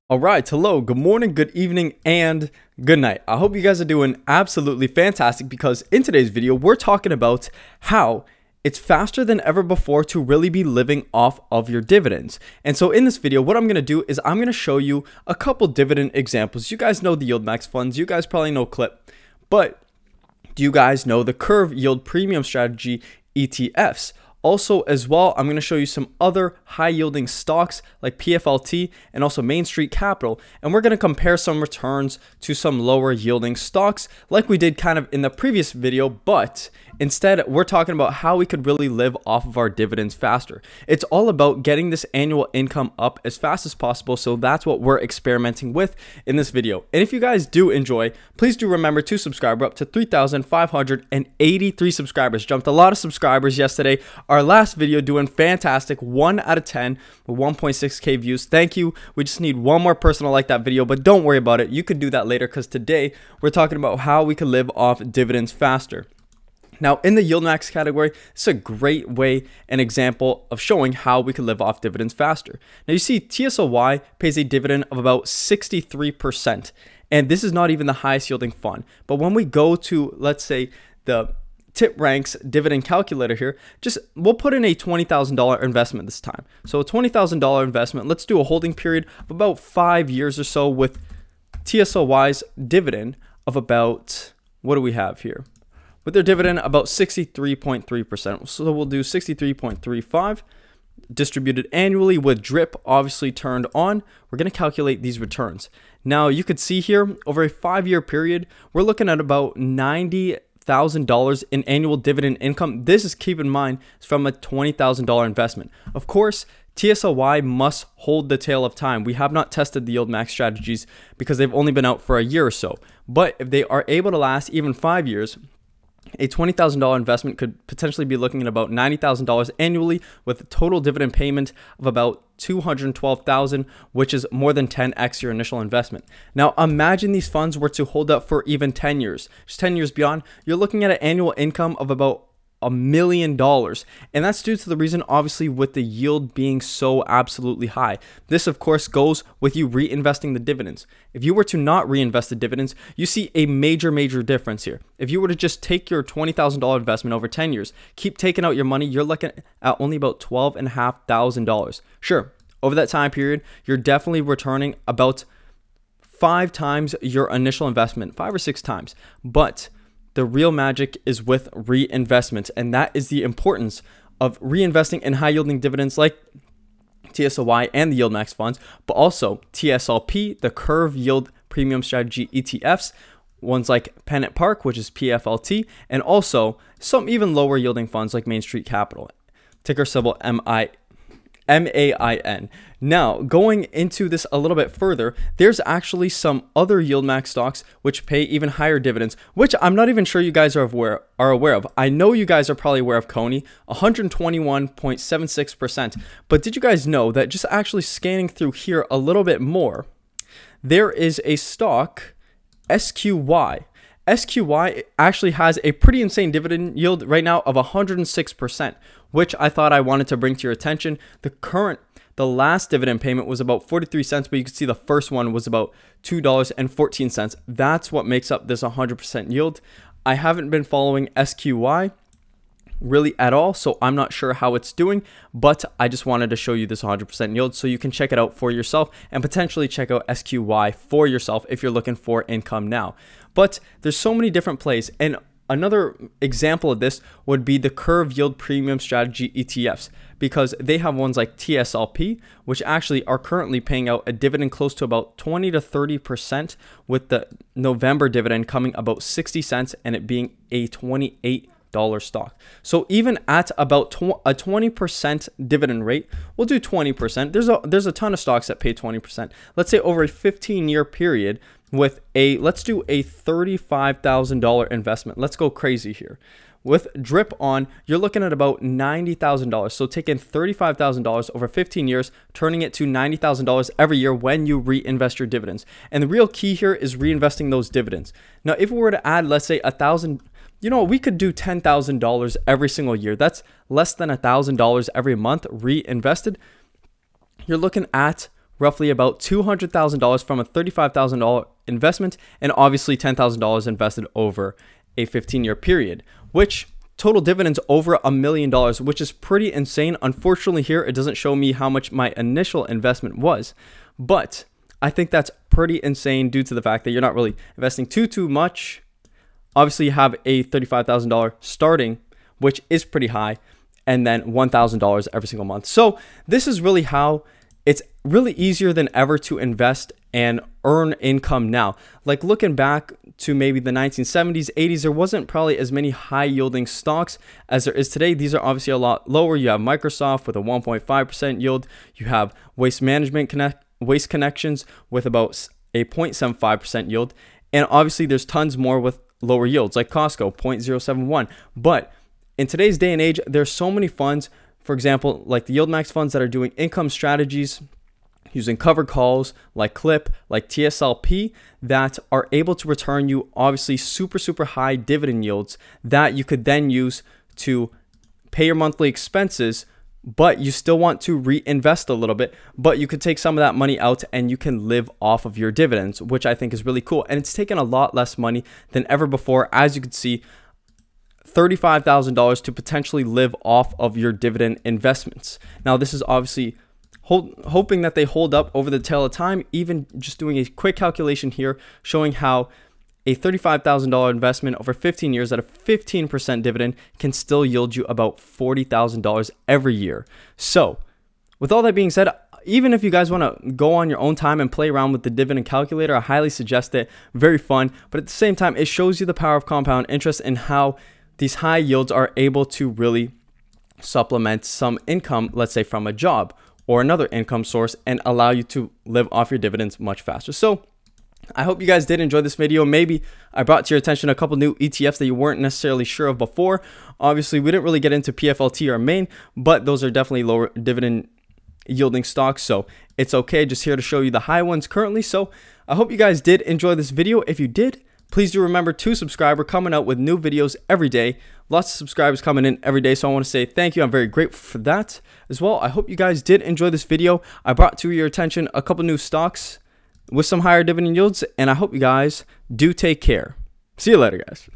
All right, hello, good morning, good evening, and good night. I hope you guys are doing absolutely fantastic because in today's video, we're talking about how it's faster than ever before to really be living off of your dividends. And so in this video, what I'm going to do is I'm going to show you a couple dividend examples. You guys know the YieldMax funds. You guys probably know Clip, but do you guys know the Curve Yield Premium Strategy ETFs? Also, as well, I'm going to show you some other high-yielding stocks like PFLT and also Main Street Capital, and we're going to compare some returns to some lower-yielding stocks like we did kind of in the previous video, but instead, we're talking about how we could really live off of our dividends faster. It's all about getting this annual income up as fast as possible, so that's what we're experimenting with in this video. And if you guys do enjoy, please do remember to subscribe. We're up to 3,583 subscribers. Jumped a lot of subscribers yesterday. Our last video doing fantastic, 1 out of 10 with 1.6k views. Thank you. We just need one more person to like that video, but don't worry about it. You could do that later because today we're talking about how we could live off dividends faster. Now, in the YieldMax category, it's a great way, an example of showing how we can live off dividends faster. Now, you see TSLY pays a dividend of about 63%, and this is not even the highest yielding fund. But when we go to, let's say, the TipRanks dividend calculator here, we'll put in a $20,000 investment this time. So a $20,000 investment, let's do a holding period of about 5 years or so with TSLY's dividend of about, what do we have here? With their dividend about 63.3%. So we'll do 63.35 distributed annually with DRIP obviously turned on. We're going to calculate these returns. Now you could see here over a 5-year period, we're looking at about $90,000 in annual dividend income. This is, keep in mind, it's from a $20,000 investment. Of course, TSLY must hold the tail of time. We have not tested the YieldMax strategies because they've only been out for a year or so. But if they are able to last even 5 years, a $20,000 investment could potentially be looking at about $90,000 annually with a total dividend payment of about $212,000, which is more than 10x your initial investment. Now, imagine these funds were to hold up for even 10 years. Just 10 years beyond, you're looking at an annual income of about $1 million. And that's due to the reason, obviously, with the yield being so absolutely high. This, of course, goes with you reinvesting the dividends. If you were to not reinvest the dividends, you see a major difference here. If you were to just take your $20,000 investment over 10 years, keep taking out your money, you're looking at only about $12,500. Sure, over that time period, you're definitely returning about 5 times your initial investment, 5 or 6 times. But the real magic is with reinvestment, and that is the importance of reinvesting in high-yielding dividends like TSLY and the YieldMax funds, but also TSLP, the Curve Yield Premium Strategy ETFs, ones like PennantPark, which is PFLT, and also some even lower yielding funds like Main Street Capital, ticker symbol MAIN. Now, going into this a little bit further, there's actually some other YieldMax stocks which pay even higher dividends, which I'm not even sure you guys are aware of. I know you guys are probably aware of Coney, 121.76%. But did you guys know that just actually scanning through here a little bit more, there is a stock, SQY. SQY actually has a pretty insane dividend yield right now of 106%, which I thought I wanted to bring to your attention. The last dividend payment was about 43 cents, but you can see the first one was about $2.14. That's what makes up this 100% yield. I haven't been following SQY really at all, so I'm not sure how it's doing, but I just wanted to show you this 100% yield so you can check it out for yourself and potentially check out SQY for yourself if you're looking for income now. But there's so many different plays, and another example of this would be the Curve Yield Premium Strategy ETFs, because they have ones like TSLP, which actually are currently paying out a dividend close to about 20 to 30%, with the November dividend coming about 60 cents and it being a $28 stock. So even at about a 20% dividend rate, we'll do 20%. There's a ton of stocks that pay 20%. Let's say over a 15-year period with let's do a $35,000 investment. Let's go crazy here. With DRIP on, you're looking at about $90,000. So taking $35,000 over 15 years, turning it to $90,000 every year when you reinvest your dividends. And the real key here is reinvesting those dividends. Now, if we were to add, let's say $1,000, we could do $10,000 every single year. That's less than $1,000 every month reinvested. You're looking at roughly about $200,000 from a $35,000 investment, and obviously $10,000 invested over a 15-year period, which total dividends over $1 million, which is pretty insane. Unfortunately here, it doesn't show me how much my initial investment was, but I think that's pretty insane due to the fact that you're not really investing too much. Obviously you have a $35,000 starting, which is pretty high, and then $1,000 every single month. So this is really how it's really easier than ever to invest and earn income now. Like looking back to maybe the 1970s, 80s, there wasn't probably as many high yielding stocks as there is today. These are obviously a lot lower. You have Microsoft with a 1.5% yield. You have Waste Connections with about a 0.75% yield. And obviously there's tons more with lower yields like Costco, 0.071. But in today's day and age, there's so many funds, for example, like the YieldMax funds that are doing income strategies using covered calls like CLIP, like TSLP, that are able to return you obviously super high dividend yields that you could then use to pay your monthly expenses, but you still want to reinvest a little bit, but you could take some of that money out and you can live off of your dividends, which I think is really cool. And it's taken a lot less money than ever before. As you can see, $35,000 to potentially live off of your dividend investments. Now, this is obviously hoping that they hold up over the tail of time. Even just doing a quick calculation here, showing how a $35,000 investment over 15 years at a 15% dividend can still yield you about $40,000 every year. So with all that being said, even if you guys want to go on your own time and play around with the dividend calculator, I highly suggest it. Very fun, but at the same time, it shows you the power of compound interest and how these high yields are able to really supplement some income, let's say from a job or another income source, and allow you to live off your dividends much faster. So I hope you guys did enjoy this video. Maybe I brought to your attention a couple new ETFs that you weren't necessarily sure of before. Obviously, we didn't really get into PFLT or Main, but those are definitely lower dividend yielding stocks, so it's okay. Just here to show you the high ones currently. So I hope you guys did enjoy this video. If you did, please do remember to subscribe. We're coming out with new videos every day. Lots of subscribers coming in every day, so I want to say thank you. I'm very grateful for that as well. I hope you guys did enjoy this video. I brought to your attention a couple new stocks with some higher dividend yields, and I hope you guys do take care. See you later, guys.